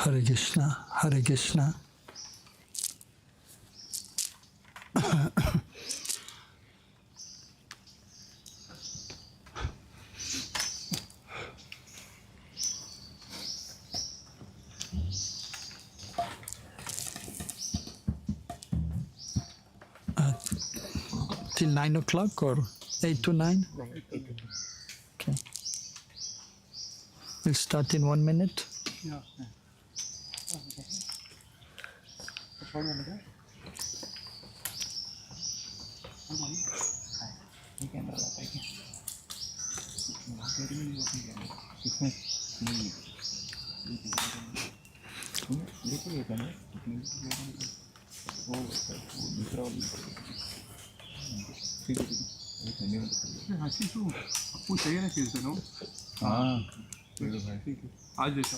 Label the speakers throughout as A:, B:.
A: Hare Krishna, Hare Krishna. Till 9 o'clock or 8 to 9? Okay. We'll start in 1 minute.
B: Yeah. आपको चाहिए ना खेलते no? हाँ ठीक है आज देखा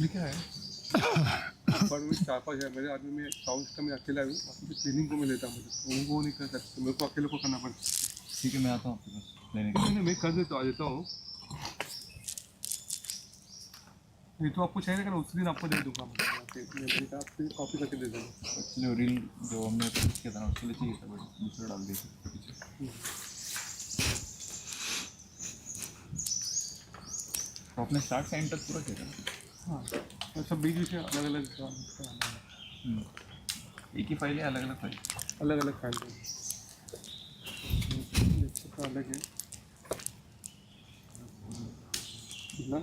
B: लिखा है पर मैं 4-5 है मेरे आदमी में साउंड सिस्टम में अकेला हूँ बाकी ट्रेनिंग को मैं लेता हूँ वो नहीं कर सकते मेरे को अकेले को करना पड़ता ठीक है मैं आता हूँ आपके पास लेने के लिए मैं कर देता आ जाता हूँ ये तो आपको चाहिए ना उस दिन आपको दे दूँगा मेरी आपसे कॉपी करके दे दूँगा एक्चुअली रील जो हमने पोस्ट किया था ना उसके लिए चाहिए था बट दूसरा डाल दीजिए तो आपने स्टार्ट से एंड तक पूरा किया था हाँ तो सब बीच बीच में अलग अलग एक ही फाइल है अलग अलग फाइल तो अलग है ना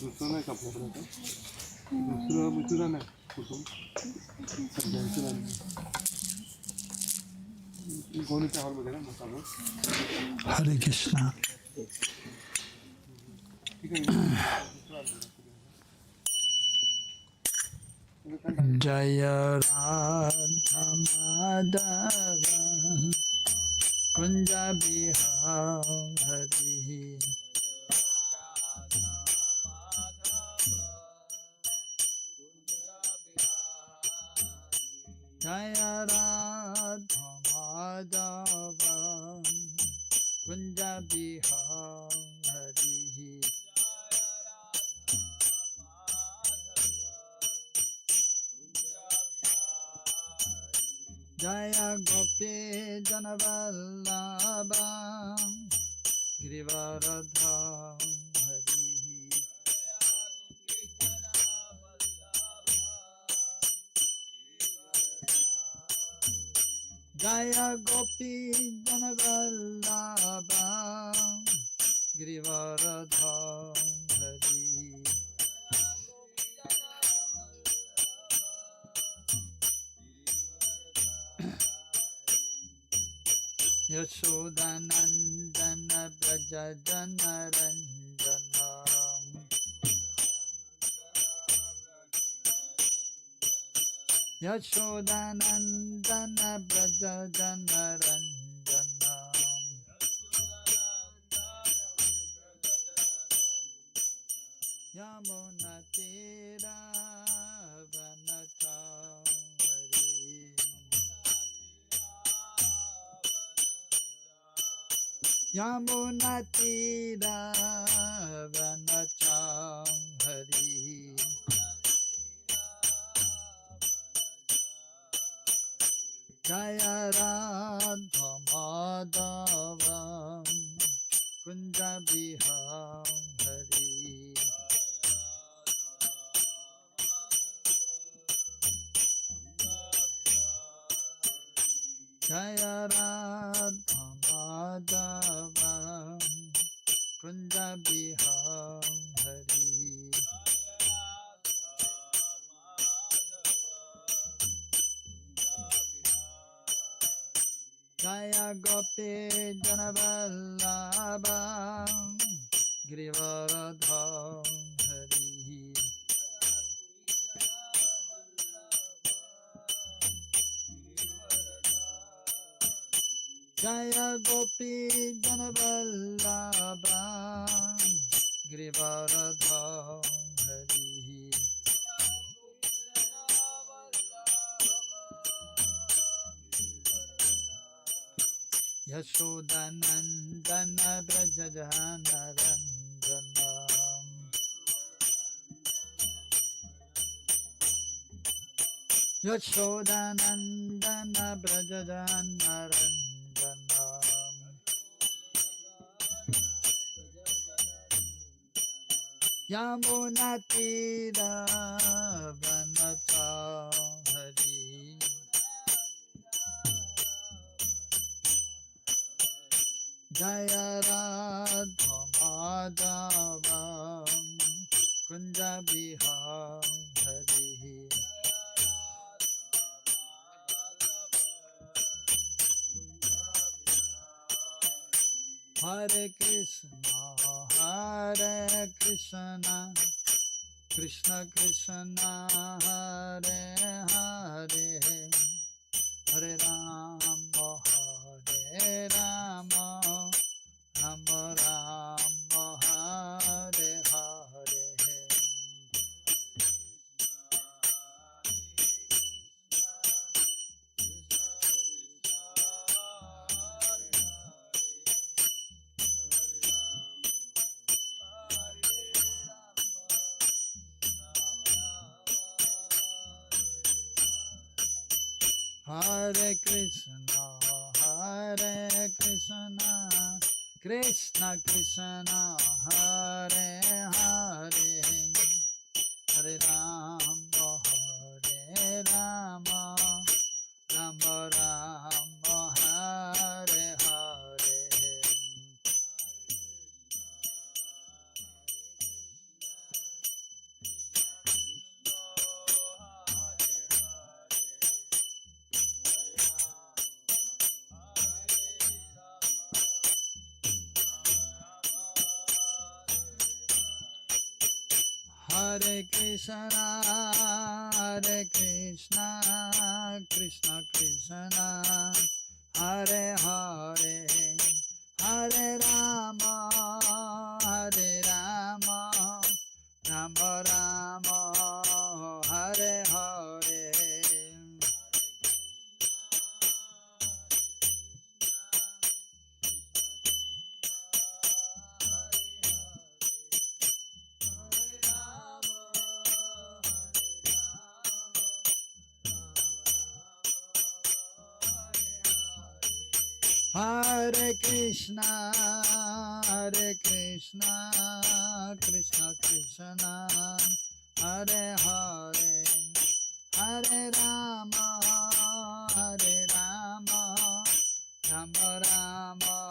B: दूसरा ना कपड़ा पड़ा था दूसरा मुझे ना
A: Hare Krishna. Jaya Radha Madhava Kunja Bihari Jaya Radha Madhava Kunja Bihari Jaya Gopi Janavallabha Girivaradha Hari Jaya Gopi Janavallabha Girivaradha Hari Yashodanandana Braja Janaranjana Yashodanandana Braja Janaranjana Yamuna Tira Vanachari Yamuna Tira Vanachari Jaya Radha Madhava Kunja Bihari Jaya Radha Madhava Kunja Bihari Jaya Gopi Janavallabha Girivaradha Hari Jaya Gopi Janavallabha Girivaradha Hari Yashodanandana Brajajana Ranjana Yashodanandana Brajajana Ranjana Yamunatira Vanachari Jaya Radha Madhava Kunja Bihari Hare Krishna Krishna Krishna Hare Hare Hare Rama Hare Rama Rama Rama Hare Hare Hare Krishna Krishna Krishna Hare Hare Hare Rama Hare Rama Rama Rama Hare Hare Hare Krishna Krishna Krishna Hare Hare Hare Rama Rama Rama Hare Hare Hare Krishna Krishna Krishna Hare Hare Hare Rama Rama Rama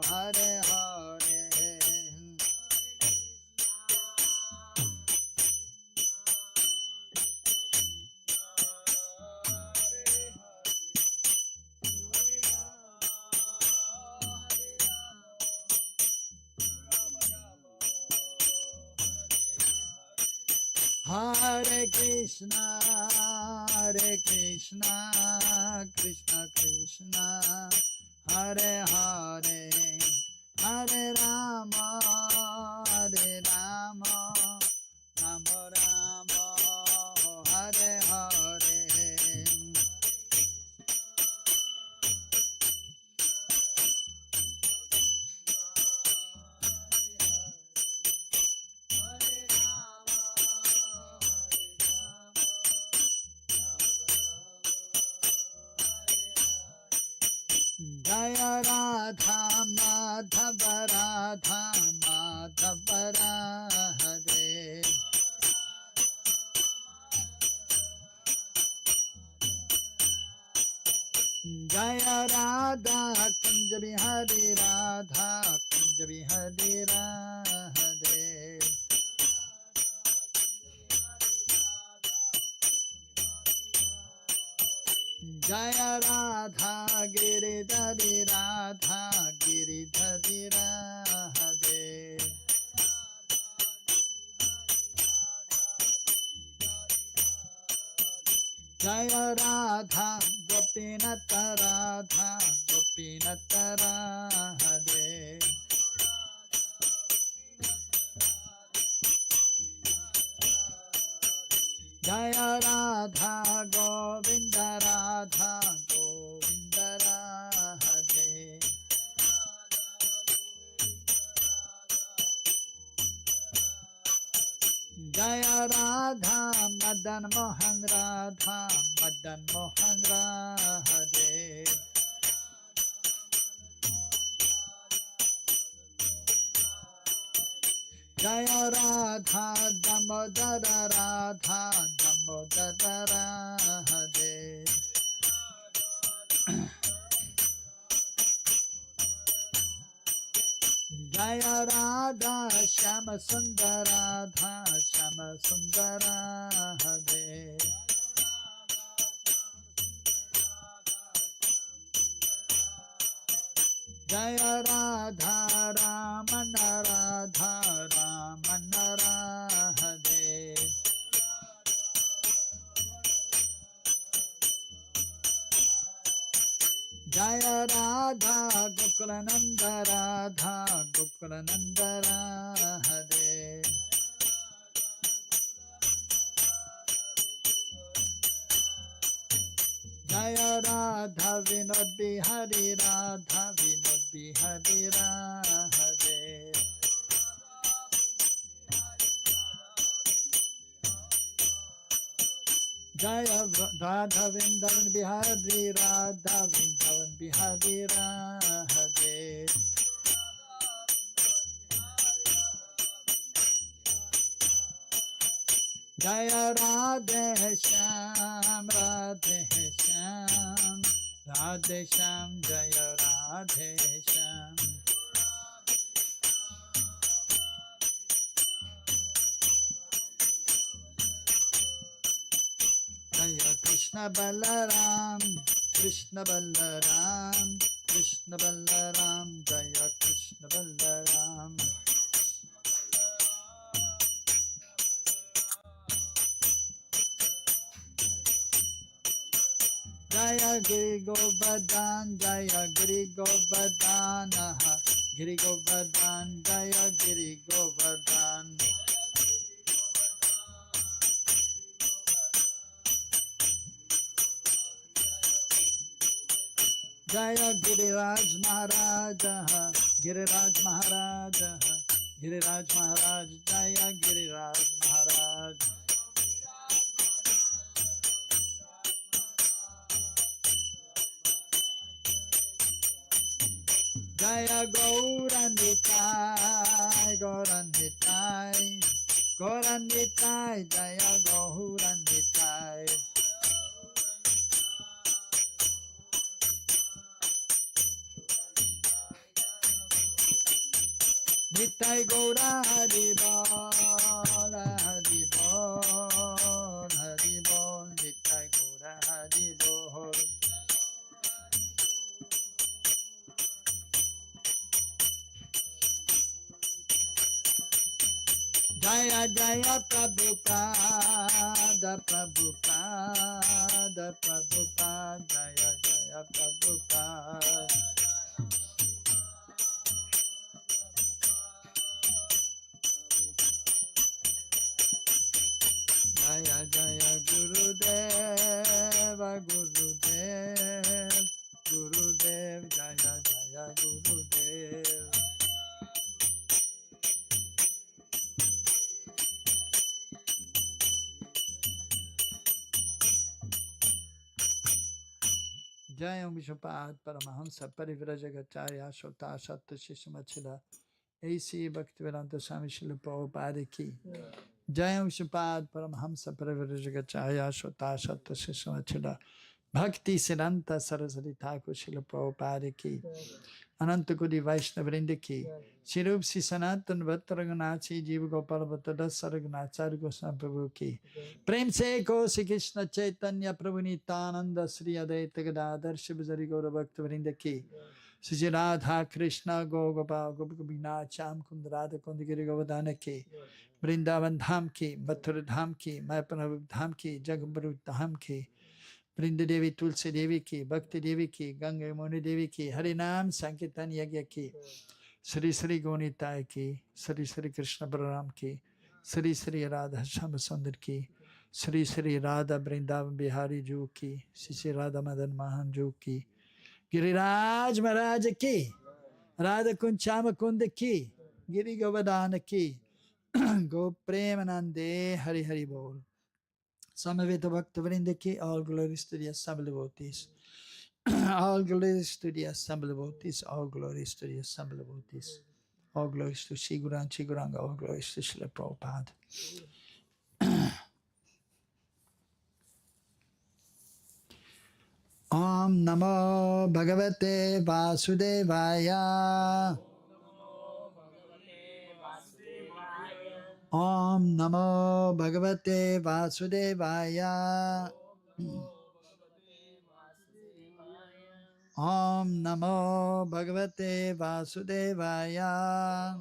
A: Hare Hare Hare Krishna Krishna Krishna Hare Hare Hare Rama Rama Rama Hare Hare Jaya Radha Madhava Radha Madhava Radhe Jaya Radha Kunja Bihari Radha Kunja Bihari Radhe Jaya Radha Giridhari Radha Giridhari Radhe Jaya Radha Gopinata Radha Gopinata Radhe Jaya Radha Govinda Radha Govinda Radhe Jaya Radha Madan Mohan Radha Madan Mohan Radhe. Jaya Radha Damodara Radha Damodara Radhe. Jaya Radha Shama Sundara Radha Shama Sundara Radhe. Jaya Radha Ramana Radha Ramana Radhe. Jaya Radha Gokulananda Radha Gokulananda Radhe. Jaya Radha Vinod Bihari Radha Vinod Bihari Radhe. Jaya Radha Vrindavan Bihari Radha Vrindavan Bihari Radhe. Jaya Radhe Shyam Radhe Shyam Radhe Shyam Jaya Radhe Shyam. Jaya Krishna Balaram Krishna Balaram Krishna Balaram Jaya Krishna Balaram. Jaya Giri Govardhan Jaya Giri Govardhan Giri Govardhan Jaya Giri Govardhan. Jaya Giriraj Maharaj Giriraj Maharaj Giriraj Maharaj Jaya Giriraj Maharaj. Jaya Gauranditai Gauranditai Gauranditai Jaya Gauranditai. Nitai Gaura Haribol Haribol Haribol Nitai Gaura Haribol. Jaya Jaya Prabhupada Prabhupada Prabhupada Jaya Jaya Prabhupada. Jaya Jaya Gurudeva Gurudev Gurudev Jaya Jaya Gurudev. Jaya Vishwapad Paramahamsa Parivrajagacharya Shota Satta Shishmachila A.C. Bhaktivedanta Swami Srila Prabhupada ki. Jaya Vishwapad Paramahamsa Parivrajagacharya Shota Satta Shishmachila Bhakti Siddhanta Saraswati Thakur Srila Prabhupada ki. Ananta Kodi Vaishnavrinda ki. Shirup Si Sanatan Bhattaraganachi Jiva Gopala Bhattadas Saraganachari Goswami Prabhu ki. Prem se ko Sri Krishna Chaitanya Prabhu Nityananda Sri Advaita Gadadhar Shivajari Gaura Bhaktavrinda ki. Sri Radha Krishna Go Gopal Gopikabhina Cham Kundarada Kundagiri Govardhan ki. Vrindavan Dham ki. Mathura Dham ki. Mayapana Dham ki. Jagambharu Dham ki. Vrinda Devi Tulsi Devi ki. Bhakti Devi ki. Ganga Yamuni Devi ki. Harinam Sankirtan Yagya ki. Sri Sri Gonitai ki. Sri Sri Krishna Balaram ki. Sri Sri Radha Shyama ki. Sri Sri Radha Vrindavan Bihari Ju ki. Sri Sri Radha Madan Mahan Ju ki. Giriraj Maharaj ki. Radha Kunchama Kunda ki. Giri Govardhan ki. Go Premanande Hari Hari Bol. Samaveta Bhakta Vrindaki, all glories to the assembled devotees. All glories to the assembled devotees. All glories to the assembled devotees. All glories to Shiguran Chiguranga. All glories to Srila Prabhupada. Om Namo Bhagavate Vasudevaya. Om Namo Bhagavate Vasudevaya. Om Namo Bhagavate Vasudevaya.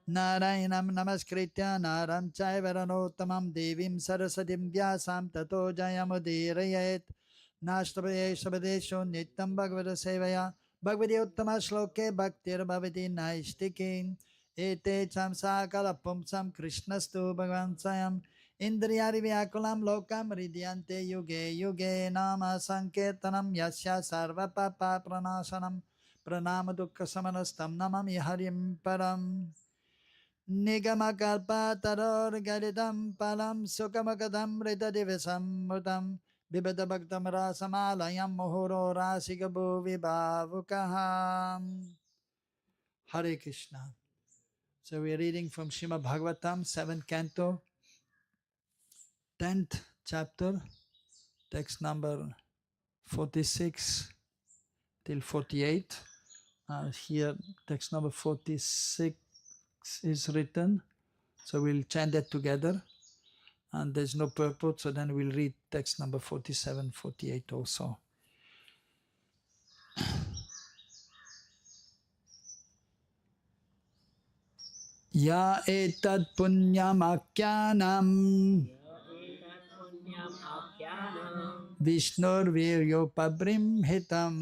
A: Narayanam Namaskritya Naram Chaivaranottamam Devim Sarasatim Vyasam Tato Jayamudirayet Nashtapaye Shabadesho Nityam Bhagavata Sevaya Bhagavati Uttama Shloke Bhaktir Bhavati Naishtikin Ete Cham Sakala Pumsam Krishnastu Bhagavan Sayam Indriyari Vyakulam Lokam Ridyante Yuge Yuge Nama Sankirtanam Yasya Sarva Papa Pranasanam Pranama Dukkha Samanastam Namami Harim Param Nigamakalpa taror garidam palam sukamakadam rita divisam mutam bibada bhaktam rasamalayam mohoro rasigabu vibhavukaham. Hare Krishna. So we are reading from Srimad Bhagavatam, 7th Canto, 10th chapter, text number 46 till 48. Here text number 46 is written. So we'll chant that together. And there's no purport, so then we'll read text number 47, 48 also. Ya etad punyam akyanam Vishnur viryopabrimhitam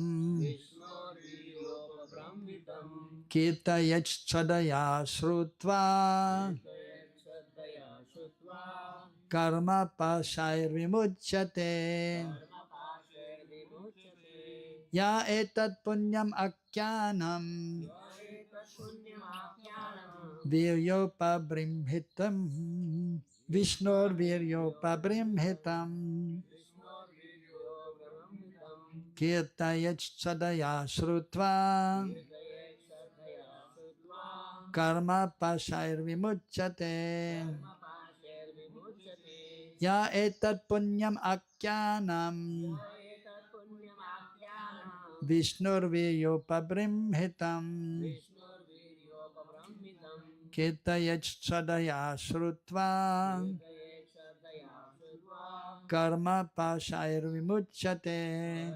A: Kirtayach chadaya shrutva Karma pashair vimuchyate Ya etat punyam akyanam Viryopabrimhitam Vishnur viryopabrimhitam Kirtayach sadaya shrutva Karma pashair vimuchyate Ya etat punyam akyanam Vishnur viryopabrimhitam Kirtayach sadaya shrutva Karma pashair vimuchyate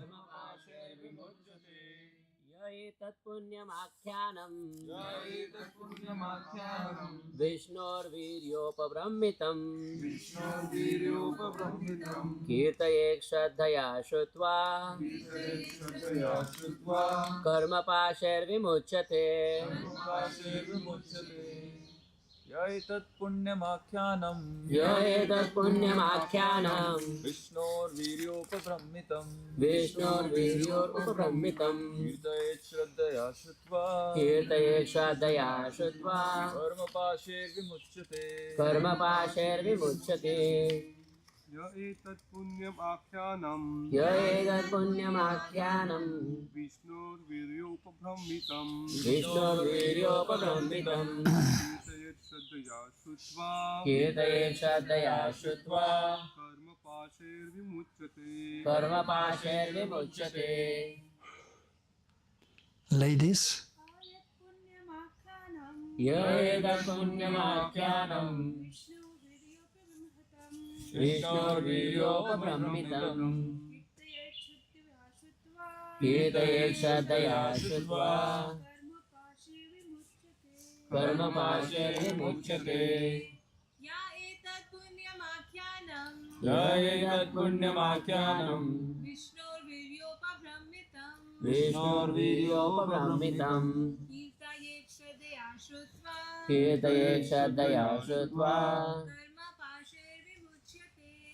C: Etat punyam akhyanam Vishnor viryopabrammitam Kirtayek shraddhaya shrutva Karma pasher vimuchyate
D: Etat punyamakhyanam Vishnor viryopabrammitam Kirtayet shraddhaya shrutva Karma pasher vimuchyate
B: Ya etat punyam akhyanam Vishnur viryopabrammitam
C: Kirtayet shraddhaya shrutva Karma pasher vimuchyate
A: Ladies,
C: Etat punyamakhyanam Vishnor viryopabrammitam Kirtayet shraddhaya shrutva Karma pasher vimuchyate
E: Ya etat punyamakhyanam Vishnur
C: viryopabrammitam
E: Kirtayet shraddhaya shrutva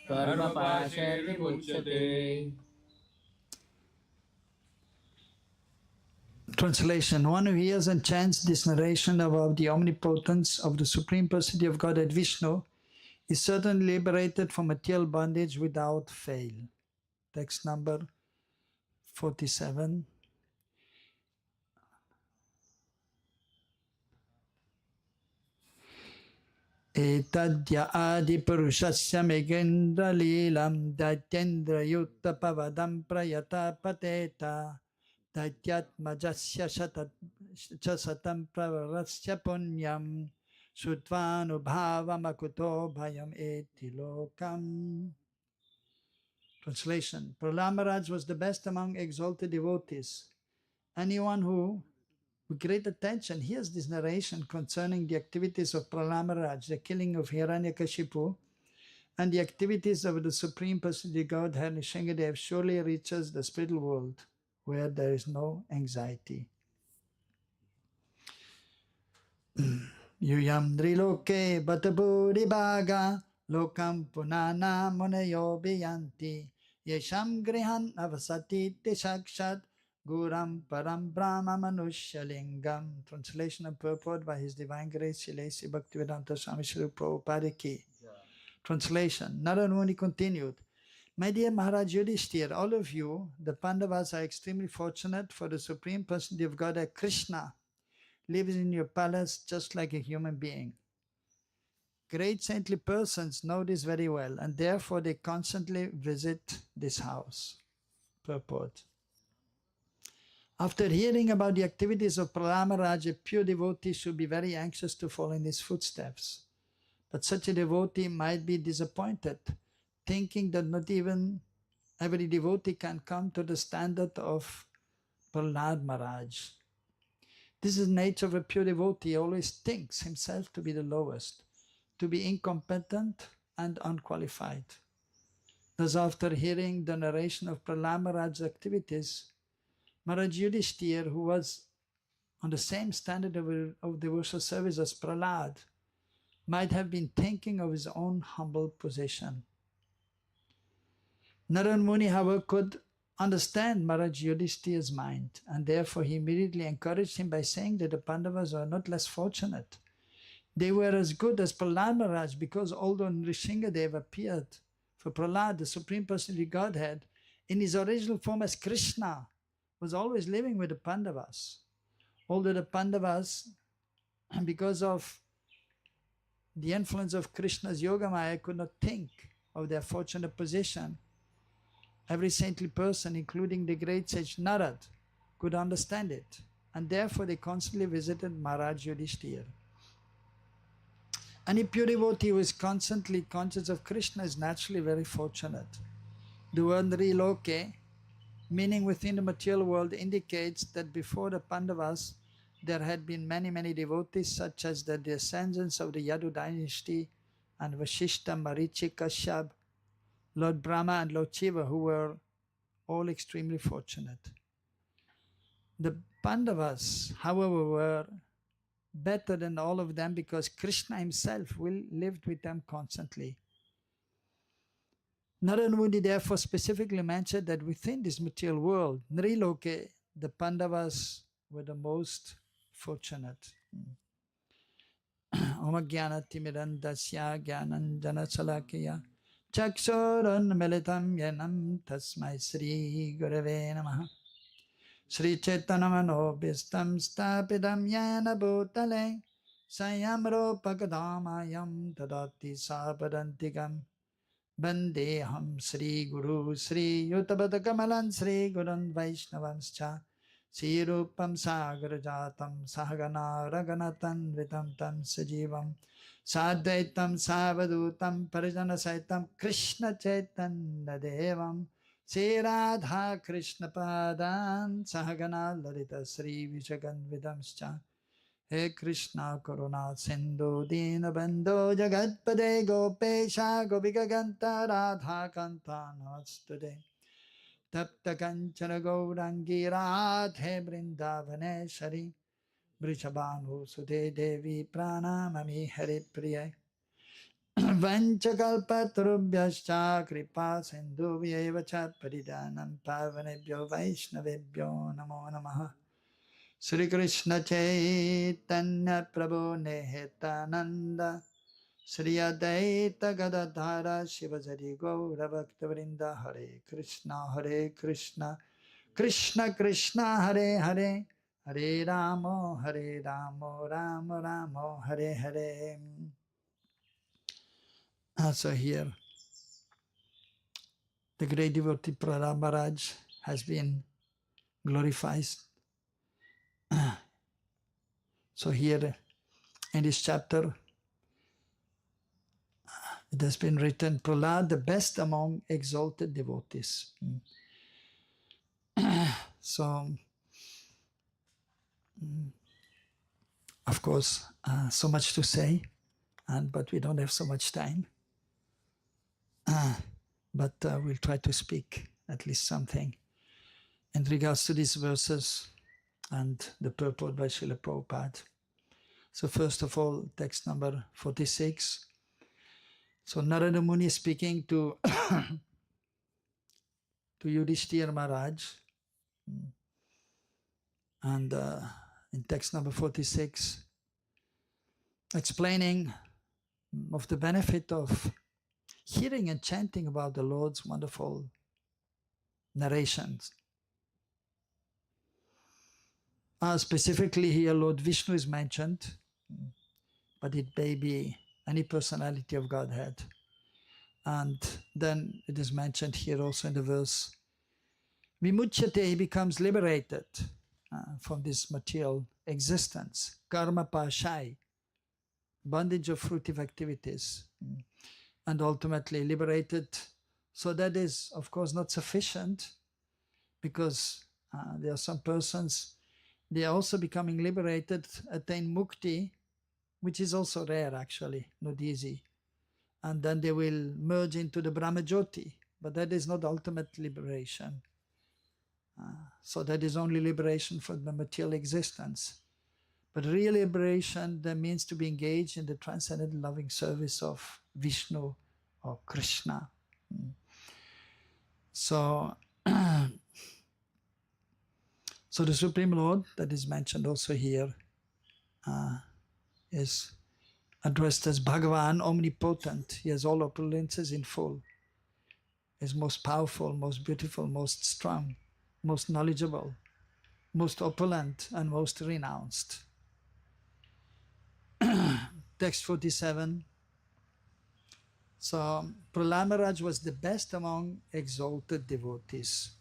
C: Karma pasher vimuchyate
A: Translation: one who hears and chants this narration about the omnipotence of the Supreme Personality of Godhead Vishnu is certainly liberated from material bondage without fail. Text number 47. Etadya adi purushasya megendra lilam datyendra yutta pavadam prayata pateta datyatmajasya satam pravarasya punyam sutvanubhava bhayam eti lokam. Translation: Prahlad Maharaj was the best among exalted devotees. Anyone who with great attention hears this narration concerning the activities of Prahlad Maharaj, the killing of Hiranyakashipu, and the activities of the Supreme Personality Godhead Nrsimhadev surely reaches the spiritual world where there is no anxiety. Yuyam driloke batapuri bhaga lokam punana munayo biyanti yesham grihan avasati tishakshat Guram Param Brahma Manushya Lingam. Translation and purport by His Divine Grace Srila Bhaktivedanta Swami Srila Prabhupada Ki. Translation. Narada Muni continued, my dear Maharaj Yudhishthir, all of you, the Pandavas, are extremely fortunate, for the Supreme Personality of Godhead Krishna lives in your palace just like a human being. Great saintly persons know this very well, and therefore they constantly visit this house. Purport. After hearing about the activities of Prahlad Maharaj, a pure devotee should be very anxious to follow in his footsteps. But such a devotee might be disappointed, thinking that not even every devotee can come to the standard of Prahlad Maharaj. This is the nature of a pure devotee. He always thinks himself to be the lowest, to be incompetent and unqualified. Thus, after hearing the narration of Prahlad Maharaj's activities, Maharaj Yudhishthir, who was on the same standard of devotional service as Prahlad, might have been thinking of his own humble position. Narada Muni, however, could understand Maharaj Yudhishthir's mind, and therefore he immediately encouraged him by saying that the Pandavas were not less fortunate. They were as good as Prahlad Maharaj, because although Nrsimhadev appeared for Prahlad, the Supreme Personality Godhead, in his original form as Krishna, was always living with the Pandavas. Although the Pandavas, because of the influence of Krishna's Yogamaya, could not think of their fortunate position, every saintly person, including the great sage Narad, could understand it, and therefore they constantly visited Maharaj Yudhishthir. Any pure devotee who is constantly conscious of Krishna is naturally very fortunate. The word Nriloke, meaning within the material world, indicates that before the Pandavas, there had been many devotees, such as the descendants of the Yadu dynasty and Vashishta, Marichi, Kashyap, Lord Brahma and Lord Shiva, who were all extremely fortunate. The Pandavas, however, were better than all of them because Krishna himself lived with them constantly. Narada Muni therefore specifically mentioned that within this material world, Nriloke, the Pandavas were the most fortunate. Om Jnana Timirandasya Jnananjana Salakaya Chakshoran Melitam Yenam Tasmai Sri Gurave Namaha Sri Chaitanya Manobhistam Stapidam Yena Bhutale Sayamro Pakadamayam Tadati Sapadantikam Vandeham Sri Guru Sri Yutabata Kamalan Sri Gurun Vaishnavanscha Sri Rupam Sagar Jatam Sahagana Raganatan Vitam Tam Sajivam Sadvaitam Savadutam Parijana Saitam Krishna Chaitanya Devam Sri Radha Krishna Padan Sahagana Lalita Sri Vishagan Vidamscha He Krishna Karuna Sindhu Dina Bandho Jagatpade Gopesha Gopika Ganta Radha Kanta Namastude Tapta Kanchana Gaurangi Radhe Brindavaneshari Vrishabhanu Sudhe Devi Pranamami Hari Priya Vanchakalpatarubhyascha Kripa Sindhu Vyevacha Paridanam Pavanebhyo Vaishnavebhyo Namo Namaha Sri Krishna Chaitanya Prabhu Nihitananda Sri Adaita Gadadhara Shivajari Gaura Bhaktavrinda Hare Krishna Krishna Krishna Hare Hare Hare Ramo Ramo Ramo Hare Hare. So here the great devotee Prahlad Maharaj has been glorified. So here in this chapter it has been written, Prahlad, the best among exalted devotees. So, of course, so much to say, but we don't have so much time. But we'll try to speak at least something in regards to these verses and the purport by Srila Prabhupada. So first of all, text number 46. So Narada Muni is speaking to to Yudhishthira Maharaj, and in text number 46, explaining of the benefit of hearing and chanting about the Lord's wonderful narrations. Specifically here, Lord Vishnu is mentioned, but it may be any personality of Godhead. And then it is mentioned here also in the verse, Vimuchyate, he becomes liberated from this material existence, karma pashai, bondage of fruitive activities, and ultimately liberated. So that is, of course, not sufficient, because there are some persons, they are also becoming liberated, attain mukti, which is also rare actually, not easy. And then they will merge into the Brahmajyoti, but that is not ultimate liberation. So that is only liberation from the material existence. But real liberation, that means to be engaged in the transcendental loving service of Vishnu or Krishna. So, so the Supreme Lord, that is mentioned also here, is addressed as Bhagavan, omnipotent. He has all opulences in full. He is most powerful, most beautiful, most strong, most knowledgeable, most opulent, and most renounced. Text 47. So Prahlad Maharaj was the best among exalted devotees.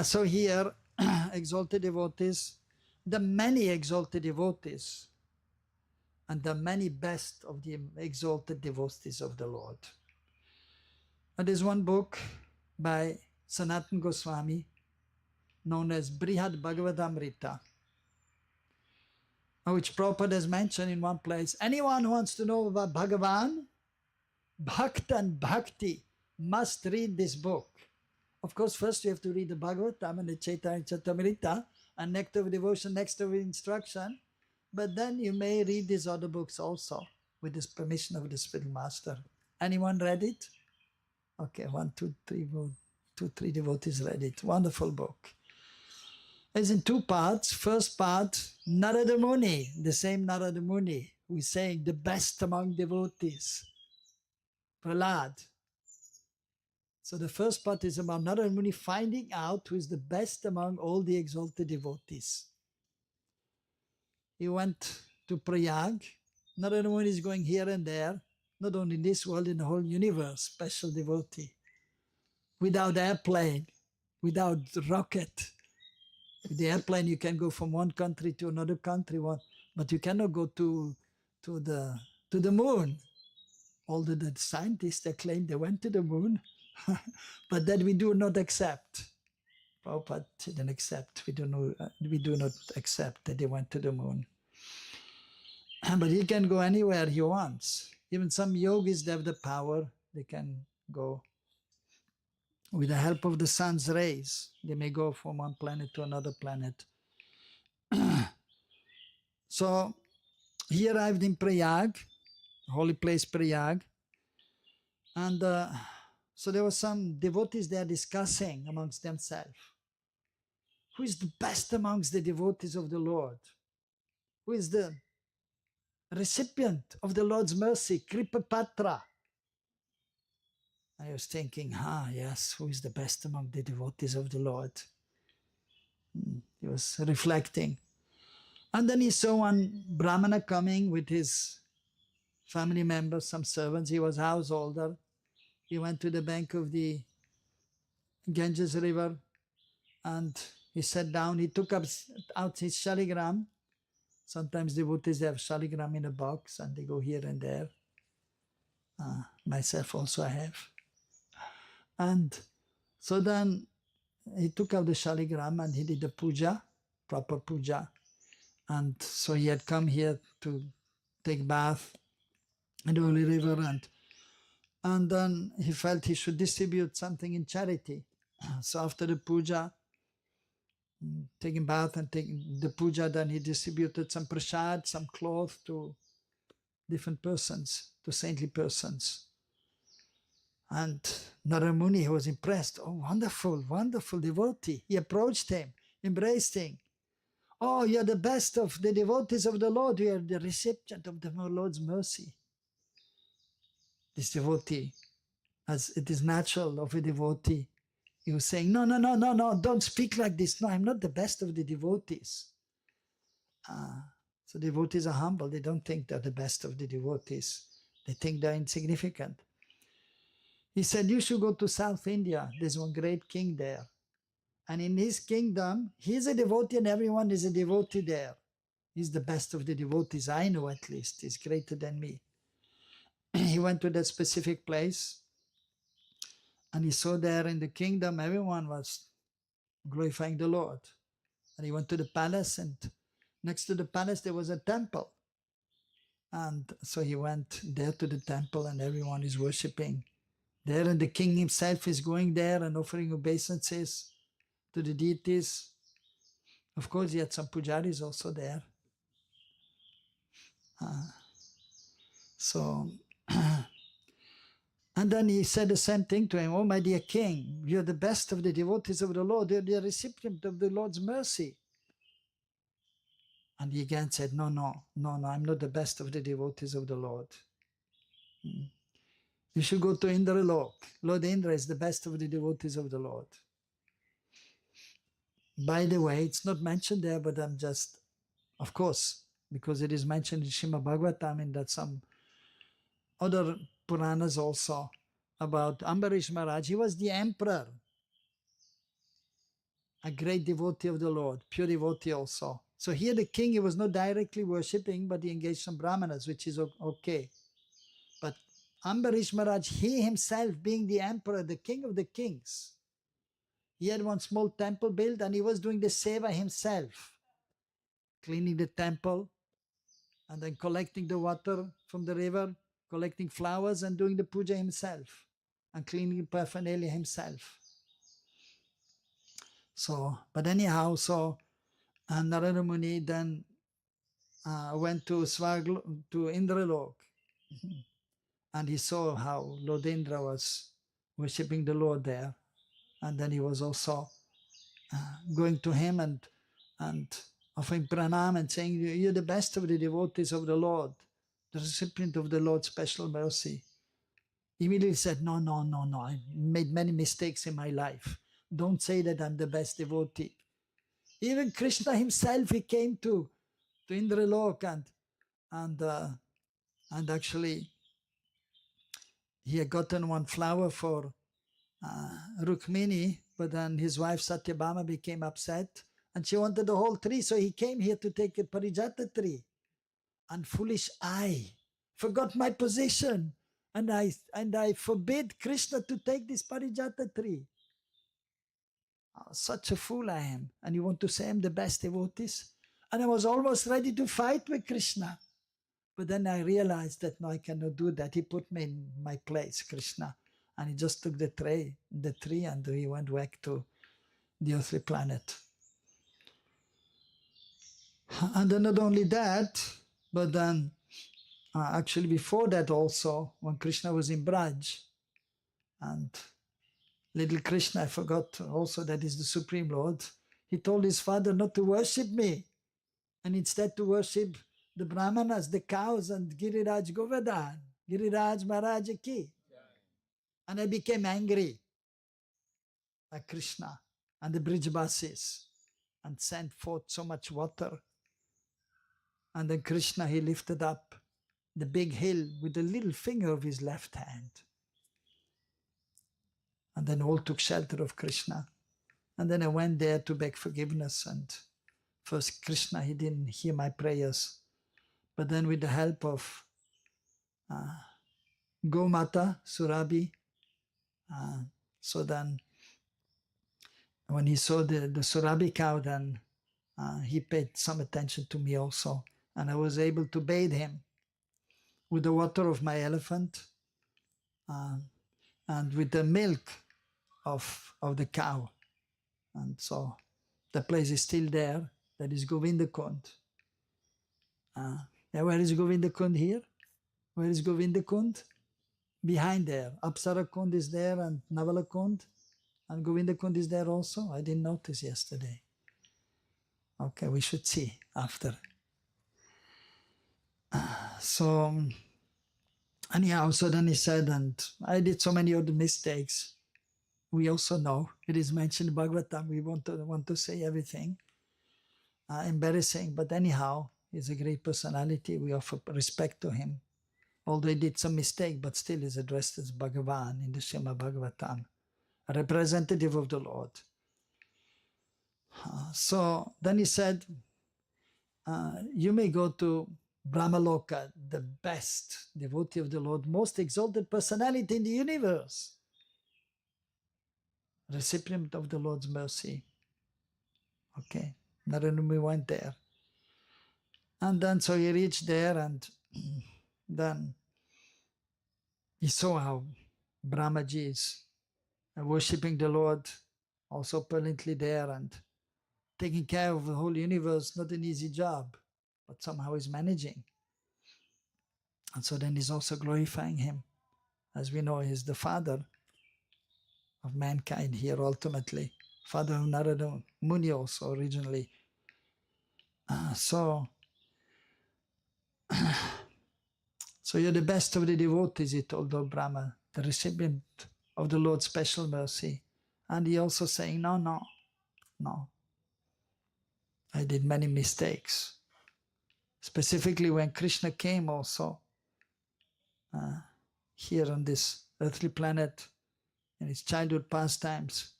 A: So here, exalted devotees, the many exalted devotees, and the many best of the exalted devotees of the Lord. And there's one book by Sanatana Goswami known as Brihad Bhagavatamrita, which Prabhupada has mentioned in one place. Anyone who wants to know about Bhagavan, Bhakt and Bhakti must read this book. Of course, first you have to read the Bhagavatam and the Chaitanya Charitamrita and Nectar of Devotion, Nectar of Instruction. But then you may read these other books also with this permission of the Spiritual Master. Anyone read it? Okay, 1, 2, 3, 2, 3 devotees read it. Wonderful book. It's in 2 parts. First part, Narada Muni, the same Narada Muni, who is saying the best among devotees. Prahlad. So the first part is about Narada Muni finding out who is the best among all the exalted devotees. He went to Prayag. Narada Muni is going here and there, not only in this world, in the whole universe, special devotee. Without airplane, without rocket. With the airplane, you can go from one country to another country, but you cannot go to the moon. Although the scientists, they claim they went to the moon, but that we do not accept. Prabhupada didn't accept. We do not accept that they went to the moon. But he can go anywhere he wants. Even some yogis, they have the power. They can go with the help of the sun's rays. They may go from one planet to another planet. So he arrived in Prayag, holy place Prayag, and so there were some devotees there discussing amongst themselves who is the best amongst the devotees of the Lord? Who is the recipient of the Lord's mercy, Kripa Patra? I was thinking, yes, who is the best among the devotees of the Lord? He was reflecting. And then he saw one Brahmana coming with his family members, some servants. He was householder. He went to the bank of the Ganges River and he sat down. He took out his shaligram. Sometimes devotees have shaligram in a box and they go here and there. Myself also I have. And so then he took out the shaligram and he did the puja, proper puja. And so he had come here to take bath in the holy river, and then he felt he should distribute something in charity. So after the puja, taking bath and taking the puja, then he distributed some prasad, some cloth to different persons, to saintly persons. And Narada Muni was impressed. Oh, wonderful, wonderful devotee. He approached him, embraced him. Oh, you're the best of the devotees of the Lord. You are the recipient of the Lord's mercy. This devotee, as it is natural of a devotee, he was saying, no, don't speak like this. No, I'm not the best of the devotees. So devotees are humble. They don't think they're the best of the devotees. They think they're insignificant. He said, you should go to South India. There's one great king there. And in his kingdom, he's a devotee and everyone is a devotee there. He's the best of the devotees, I know at least. He's greater than me. He went to that specific place and he saw there in the kingdom, everyone was glorifying the Lord. And he went to the palace, and next to the palace there was a temple. And so he went there to the temple and everyone is worshipping there, and the king himself is going there and offering obeisances to the deities. Of course, he had some pujaris also there. And then he said the same thing to him. Oh, my dear king, you're the best of the devotees of the Lord. You're the recipient of the Lord's mercy. And he again said, no, I'm not the best of the devotees of the Lord. You should go to Indralok. Lord Indra is the best of the devotees of the Lord. By the way, it's not mentioned there, but I'm just, of course, because it is mentioned in Srimad Bhagavatam and that some other Puranas also about Ambarish Maharaj. He was the emperor, a great devotee of the Lord, pure devotee also. So here the king, he was not directly worshipping, but he engaged some brahmanas, which is okay. But Ambarish Maharaj, he himself being the emperor, the king of the kings, he had one small temple built and he was doing the seva himself, cleaning the temple and then collecting the water from the river, collecting flowers and doing the puja himself and cleaning the paraphernalia himself. So, but anyhow, Narada Muni then went to Indralok and he saw how Lord Indra was worshipping the Lord there. And then he was also going to him and offering pranam and saying, you're the best of the devotees of the Lord, the recipient of the Lord's special mercy. He immediately said, no, I made many mistakes in my life. Don't say that I'm the best devotee. Even Krishna himself, he came to Indralok and actually he had gotten one flower for Rukmini, but then his wife Satyabhama became upset and she wanted the whole tree, so he came here to take a Parijata tree. And foolish I forgot my position and I forbid Krishna to take this Parijata tree. Oh, such a fool I am. And you want to say I'm the best devotees? And I was almost ready to fight with Krishna. But then I realized that no, I cannot do that. He put me in my place, Krishna. And he just took the tree and he went back to the earthly planet. And then not only that, but then actually before that also, when Krishna was in Braj, and little Krishna, I forgot also that is the Supreme Lord, he told his father not to worship me, and instead to worship the Brahmanas, the cows, and Giriraj Govardhan, Giriraj Maharaj ki. And I became angry at Krishna and the Brijbasis and sent forth so much water. And then Krishna, he lifted up the big hill with the little finger of his left hand. And then all took shelter of Krishna. And then I went there to beg forgiveness. And first Krishna, he didn't hear my prayers. But then with the help of Gomata, Surabhi, so then when he saw the Surabhi cow, then he paid some attention to me also. And I was able to bathe him with the water of my elephant and with the milk of the cow. And so the place is still there. That is Govindakund. Where is Govindakund here? Where is Govindakund? Behind there. Apsara Kund is there and Navala Kund. And Govindakund is there also. I didn't notice yesterday. Okay, we should see after. So anyhow, so then he said, and I did so many other mistakes. We also know it is mentioned in Bhagavatam. We want to say everything. Embarrassing, but anyhow, he's a great personality. We offer respect to him. Although he did some mistake, but still is addressed as Bhagavan in the Srimad Bhagavatam, a representative of the Lord. So then he said, you may go to Brahmaloka, the best devotee of the Lord, most exalted personality in the universe, recipient of the Lord's mercy. Okay, Narayana Muni went there. And then so he reached there, and then he saw how Brahmaji is worshipping the Lord, also permanently there, and taking care of the whole universe, not an easy job, but somehow he's managing. And so then he's also glorifying him. As we know, he's the father of mankind here ultimately, father of Narada Muni also originally. So you're the best of the devotees, he told Lord Brahma, the recipient of the Lord's special mercy. And he also saying, no, I did many mistakes. Specifically when Krishna came also here on this earthly planet in his childhood pastimes.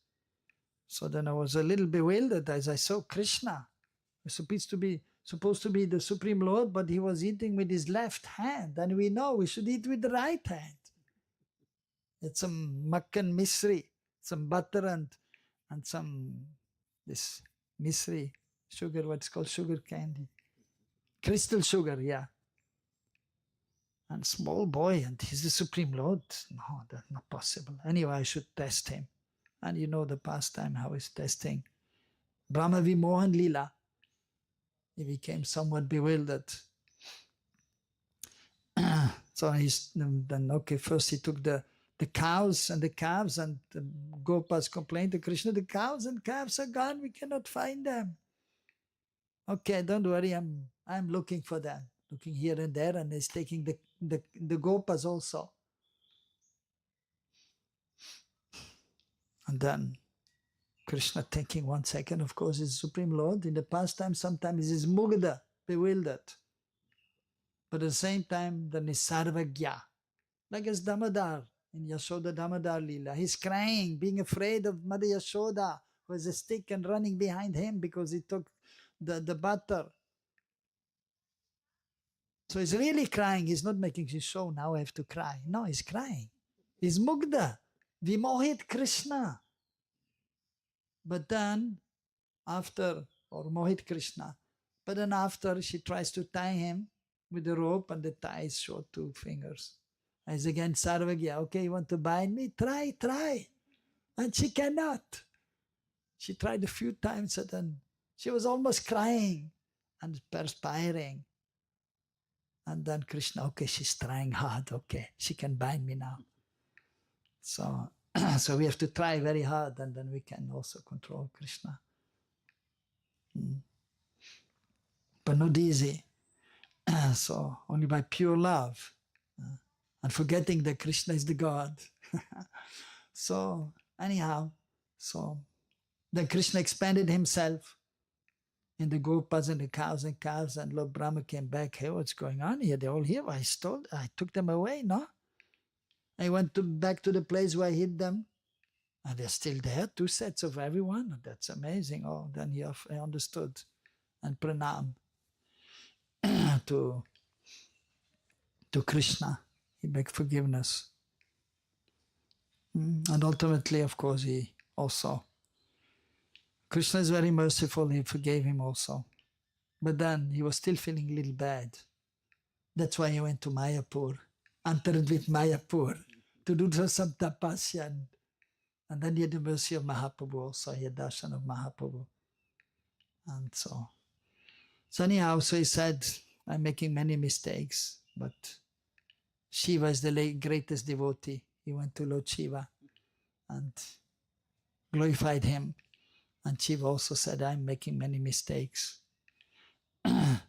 A: So then I was a little bewildered as I saw Krishna. He was supposed to be the Supreme Lord, but he was eating with his left hand. And we know we should eat with the right hand. It's some makkan misri, some butter and some this misri, sugar, what's called sugar candy. Crystal sugar, yeah. And small boy, and he's the Supreme Lord. No, that's not possible. Anyway, I should test him. And you know the pastime, how he's testing. Brahma Vimohan Lila. He became somewhat bewildered. So then, okay, first he took the cows and the calves, and the Gopas complained to Krishna, the cows and calves are gone, we cannot find them. Okay, don't worry, I'm looking for them. Looking here and there, and he's taking the Gopas also. And then Krishna thinking, 1 second, of course, is Supreme Lord. In the past time, sometimes he's mugda, bewildered. But at the same time, then he's sarvagya. Like as Damodar in Yashoda Damodar Leela. He's crying, being afraid of Mother Yashoda, who has a stick and running behind him because he took the butter. So he's really crying. He's not making his show, now I have to cry. No, he's crying. He's mugda, vimohit Krishna. But then after, or mohit Krishna, but then after she tries to tie him with the rope, and the tie is short 2 fingers. And he's again sarvagya. Okay, you want to bind me? Try. And she cannot. She tried a few times, and then she was almost crying and perspiring. And then Krishna, okay, she's trying hard. Okay, she can bind me now. So we have to try very hard, and then we can also control Krishna. But not easy. So only by pure love and forgetting that Krishna is the God. So anyhow, so then Krishna expanded himself in the gopas and the cows and calves, and Lord Brahma came back. Hey, what's going on here? They're all here. I took them away, no? I went back to the place where I hid them, and they're still there, 2 sets of everyone. That's amazing. Oh, then I understood and pranam to Krishna. He begged forgiveness. And ultimately, of course, he also, Krishna is very merciful. He forgave him also. But then he was still feeling a little bad. That's why he went to Mayapur, entered with Mayapur to do some tapasya. And then he had the mercy of Mahaprabhu also. He had darshan of Mahaprabhu. And so anyhow, so he said, I'm making many mistakes, but Shiva is the greatest devotee. He went to Lord Shiva and glorified him. And Shiva also said, I'm making many mistakes. And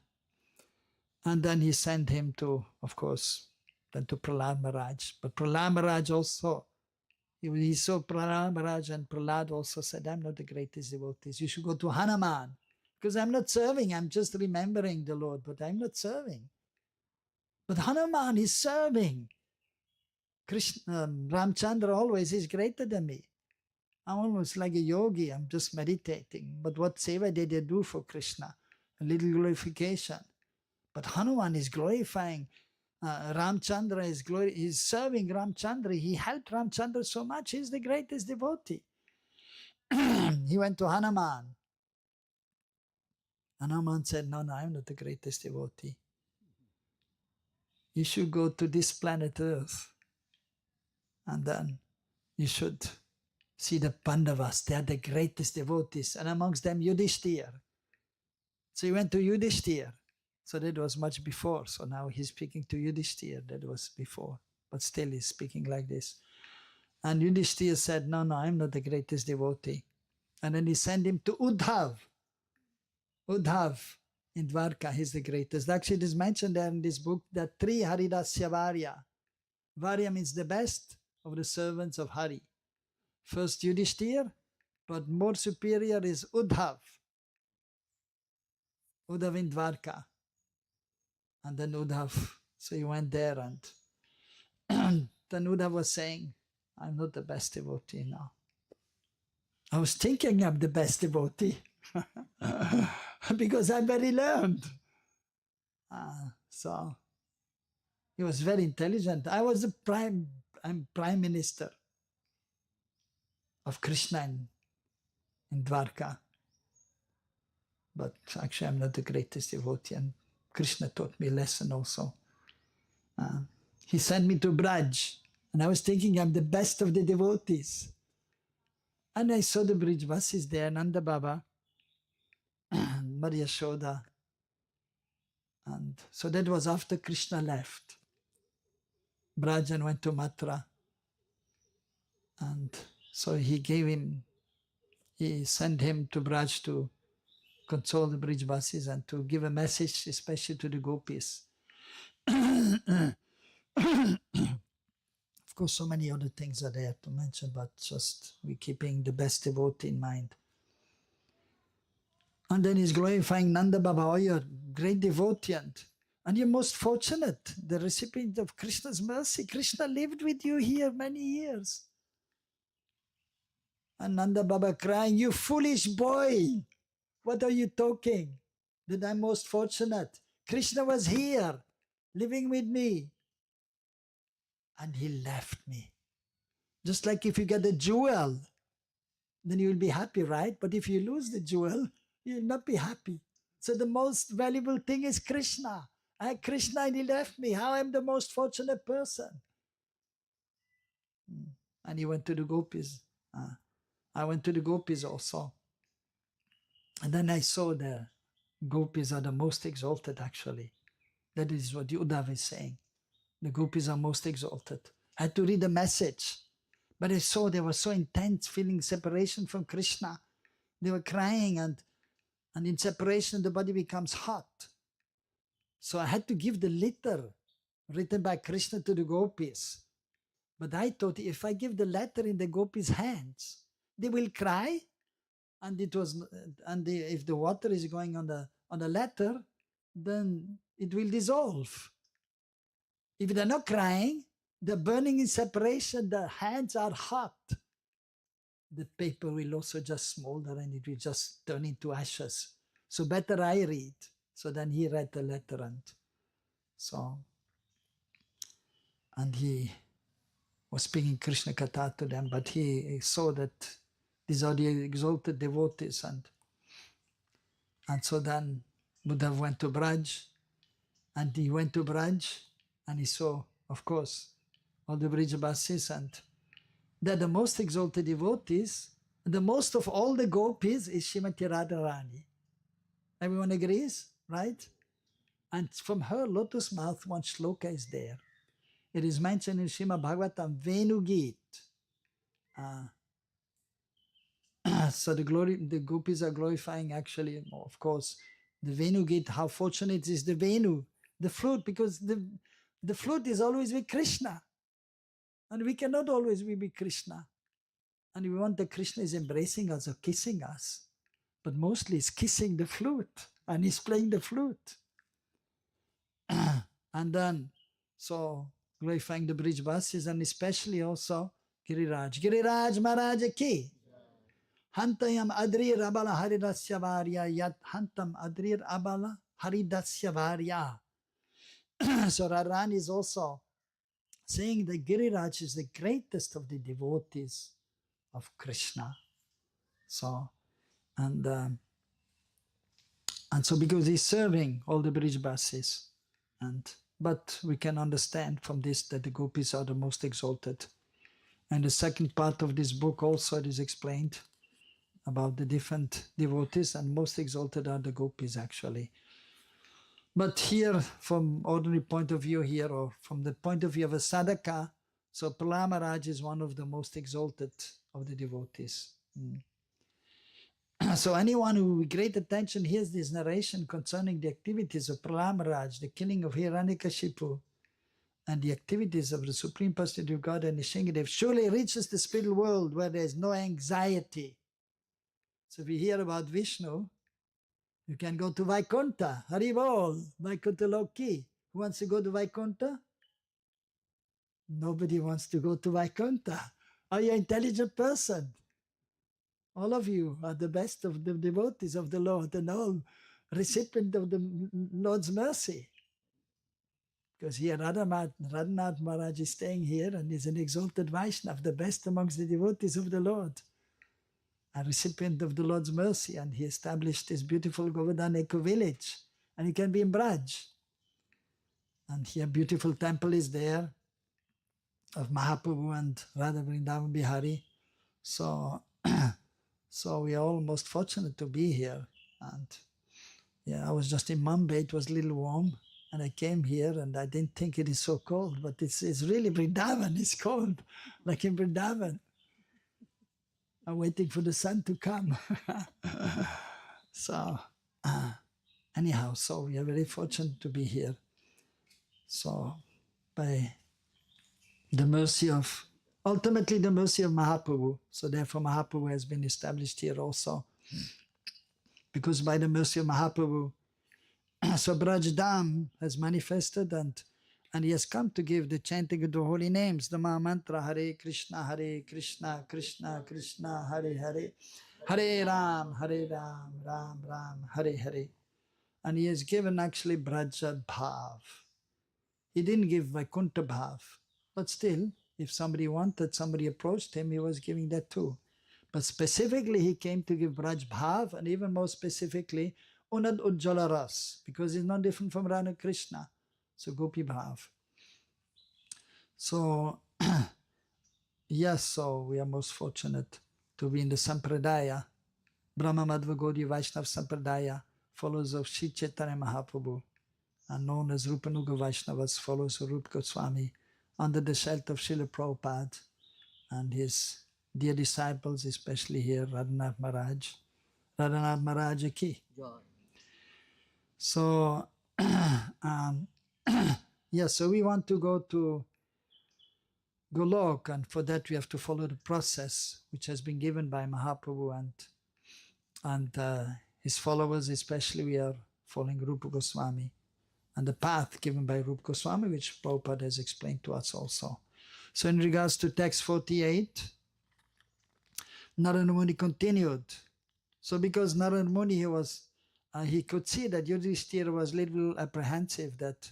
A: then he sent him to, of course, then to Prahlad Maharaj. But Prahlad Maharaj also, he saw Prahlad Maharaj, and Prahlad also said, I'm not the greatest devotee. You should go to Hanuman. Because I'm not serving, I'm just remembering the Lord, but I'm not serving. But Hanuman is serving. Krishna, Ramchandra always is greater than me. I'm almost like a yogi, I'm just meditating. But what seva did they do for Krishna? A little glorification. But Hanuman is glorifying. Ramchandra is serving Ramchandra. He helped Ramchandra so much. He's the greatest devotee. He went to Hanuman. Hanuman said, no, I'm not the greatest devotee. You should go to this planet Earth. And then you should see the Pandavas. They are the greatest devotees. And amongst them, Yudhishthira. So he went to Yudhishthira. So that was much before. So now he's speaking to Yudhishthira. That was before. But still he's speaking like this. And Yudhishthira said, no, I'm not the greatest devotee. And then he sent him to Uddhav. Uddhav in Dwarka, he's the greatest. Actually, it is mentioned there in this book that Tri Haridasya Varya. Varya means the best of the servants of Hari. First Yudhishthira, but more superior is Uddhav. Uddhav in Dwarka. And then Uddhav, so he went there, and then Uddhav was saying, I'm not the best devotee now. I was thinking I'm the best devotee because I'm very learned. So he was very intelligent. I'm prime minister of Krishna in Dwarka. But actually I'm not the greatest devotee, and Krishna taught me a lesson also. He sent me to Braj, and I was thinking I'm the best of the devotees. And I saw the Brijvasis there, Nanda Baba, and Maria Yashoda. And so that was after Krishna left. Braj and went to Mathura. And so he sent him to Braj to console the Brijvasis and to give a message, especially to the gopis. Of course, so many other things are there to mention, but just we're keeping the best devotee in mind. And then he's glorifying Nanda Baba, oh, you're a great devotee, and you're most fortunate, the recipient of Krishna's mercy. Krishna lived with you here many years. And Nanda Baba crying, you foolish boy, what are you talking? That I'm most fortunate. Krishna was here, living with me. And he left me. Just like if you get a jewel, then you will be happy, right? But if you lose the jewel, you will not be happy. So the most valuable thing is Krishna. Krishna, and he left me. How I'm the most fortunate person. And he went to the gopis. I went to the gopis also. And then I saw the gopis are the most exalted, actually. That is what Uddhav is saying. The gopis are most exalted. I had to read the message. But I saw they were so intense, feeling separation from Krishna. They were crying, and And in separation, the body becomes hot. So I had to give the letter written by Krishna to the gopis. But I thought if I give the letter in the gopis' hands, they will cry. And if the water is going on the letter, then it will dissolve. If they're not crying, they're burning in separation, the hands are hot. The paper will also just smolder and it will just turn into ashes. So better I read. So then he read the letter and he was speaking Krishna Katha to them, but he saw that these are the exalted devotees, and so then Buddha went to Braj, and he went to Braj, and he saw, of course, all the Brijabasis, and they're the most exalted devotees. The most of all the gopis is Srimati Radharani. Everyone agrees, right? And from her lotus mouth, one shloka is there. It is mentioned in Srimad Bhagavatam, Venu Git. So the gopis are glorifying actually, of course, the Venu Git. How fortunate is the Venu, the flute, because the flute is always with Krishna. And we cannot always be with Krishna. And we want that Krishna is embracing us or kissing us. But mostly he's kissing the flute and he's playing the flute. And then, so glorifying the Brijvasis and especially also Giriraj. Giriraj Maharaj ki. Hantayam adrir abala haridasya varya yat hantam adrir abala haridasya varya. So Radharani is also saying that Giriraj is the greatest of the devotees of Krishna. So, and so because he's serving all the Brijbasis, but we can understand from this that the gopis are the most exalted. And the second part of this book also it is explained about the different devotees, and most exalted are the gopis actually. But here, from ordinary point of view here, or from the point of view of a sadhaka, so Prahlad Maharaj is one of the most exalted of the devotees. So anyone who with great attention hears this narration concerning the activities of Prahlad Maharaj, the killing of Hiranyakashipu, and the activities of the Supreme Personality of God and Nishingadev, surely reaches the spiritual world where there is no anxiety. So if you hear about Vishnu, you can go to Vaikuntha. Haribol, Vaikuntha Loki. Who wants to go to Vaikuntha? Nobody wants to go to Vaikuntha. Are you an intelligent person? All of you are the best of the devotees of the Lord and all recipient of the Lord's mercy. Because here Radhanath Maharaj is staying here and is an exalted Vaishnava, the best amongst the devotees of the Lord, a recipient of the Lord's mercy, and he established this beautiful Govardhan eco village, and he can be in Braj. And here beautiful temple is there of Mahaprabhu and Radha Vrindavan Bihari. So so we are all most fortunate to be here. And yeah, I was just in Mumbai, it was a little warm, and I came here and I didn't think it is so cold, but it's really Vrindavan, it's cold, like in Vrindavan. I'm waiting for the sun to come. So anyhow, so we are very fortunate to be here. So by the mercy of, ultimately the mercy of Mahaprabhu, so therefore Mahaprabhu has been established here also. Because by the mercy of Mahaprabhu, so Brajdam has manifested and he has come to give the chanting of the holy names, the Maha Mantra, Hare Krishna, Krishna Krishna, Hare Hare, Hare Ram, Ram Ram, Hare Hare. And he has given actually Braja Bhav. He didn't give Vaikuntha Bhav, but still, if somebody wanted, somebody approached him, he was giving that too. But specifically, he came to give Braj Bhav, and even more specifically, Unad Ujjala Ras, because it's not different from Radha Krishna. So Gopi Bhav. So, yes, so we are most fortunate to be in the Sampradaya, Brahma Madhva Gaudiya Vaishnava Sampradaya, followers of Sri Chaitanya Mahaprabhu, and known as Rupanuga Vaishnavas, followers of Rupa Goswami, under the shelter of Srila Prabhupada and his dear disciples, especially here, Radhanath Maharaj, Radhanath Maharaj ki.
C: Joy.
A: So, yeah, so we want to go to Golok, and for that we have to follow the process which has been given by Mahaprabhu and his followers, especially we are following Rupa Goswami and the path given by Rupa Goswami, which Prabhupada has explained to us also. So in regards to text 48, Narada Muni continued. So because Narada Muni, he could see that Yudhishthira was a little apprehensive that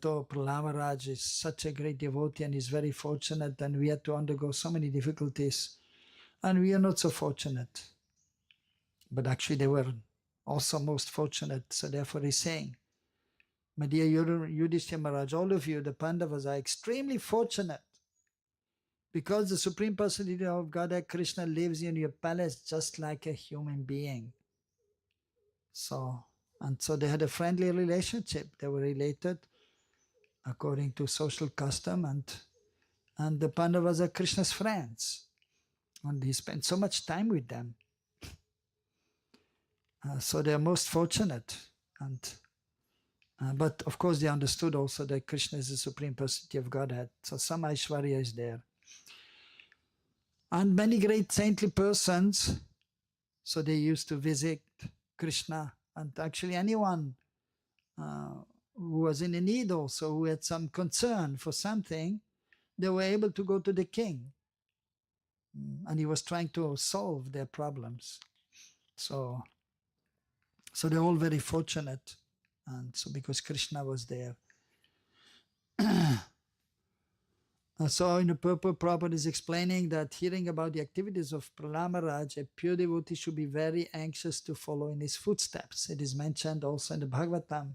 A: oh, Prahlad Maharaj is such a great devotee and is very fortunate, and we had to undergo so many difficulties, and we are not so fortunate. But actually they were also most fortunate, so therefore he's saying, my dear Yudhishthira Maharaj, all of you, the Pandavas, are extremely fortunate because the Supreme Personality of Godhead Krishna lives in your palace just like a human being. So they had a friendly relationship. They were related according to social custom, and the Pandavas are Krishna's friends. And he spent so much time with them. So they are most fortunate. But of course they understood also that Krishna is the Supreme Personality of Godhead. So some Aishwarya is there. And many great saintly persons, so they used to visit Krishna. And actually anyone who was in a need also, who had some concern for something, they were able to go to the king. And he was trying to solve their problems. So they're all very fortunate. And so because Krishna was there. So in the purport, Prabhupada is explaining that hearing about the activities of Prahlad Maharaj, a pure devotee should be very anxious to follow in his footsteps. It is mentioned also in the Bhagavatam.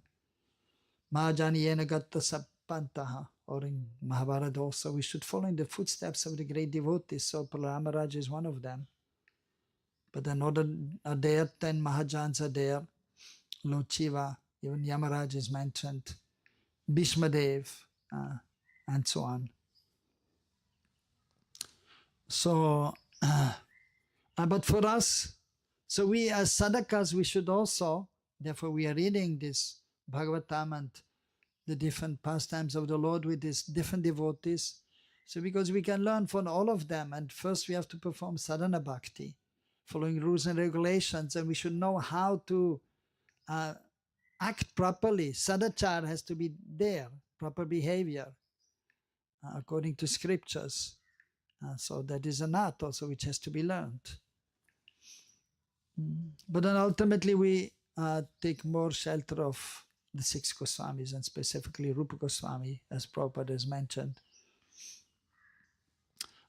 A: Mahajani yena gatta sapantaha, or in Mahabharata also, we should follow in the footsteps of the great devotees. So Prahlad Maharaj is one of them. But then other are there, 10 Mahajans are there, Lord Shiva, even Yamaraj is mentioned, Bhishmadev, and so on. So, but for us, so we as sadhakas, we should also, therefore we are reading this Bhagavatam and the different pastimes of the Lord with these different devotees. So because we can learn from all of them, and first we have to perform sadhana bhakti, following rules and regulations, and we should know how to act properly. Sadachar has to be there, proper behavior, according to scriptures. So that is an art also which has to be learned. But then ultimately we take more shelter of the 6 Goswamis, and specifically Rupa Goswami, as Prabhupada has mentioned.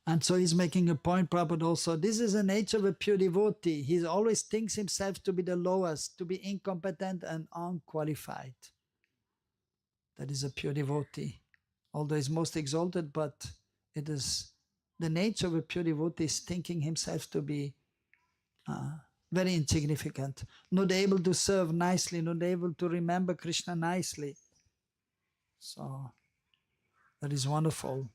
A: And so he's making a point, Prabhupada also, this is the nature of a pure devotee. He always thinks himself to be the lowest, to be incompetent and unqualified. That is a pure devotee. Although he's most exalted, but it is the nature of a pure devotee is thinking himself to be very insignificant, not able to serve nicely, not able to remember Krishna nicely. So that is wonderful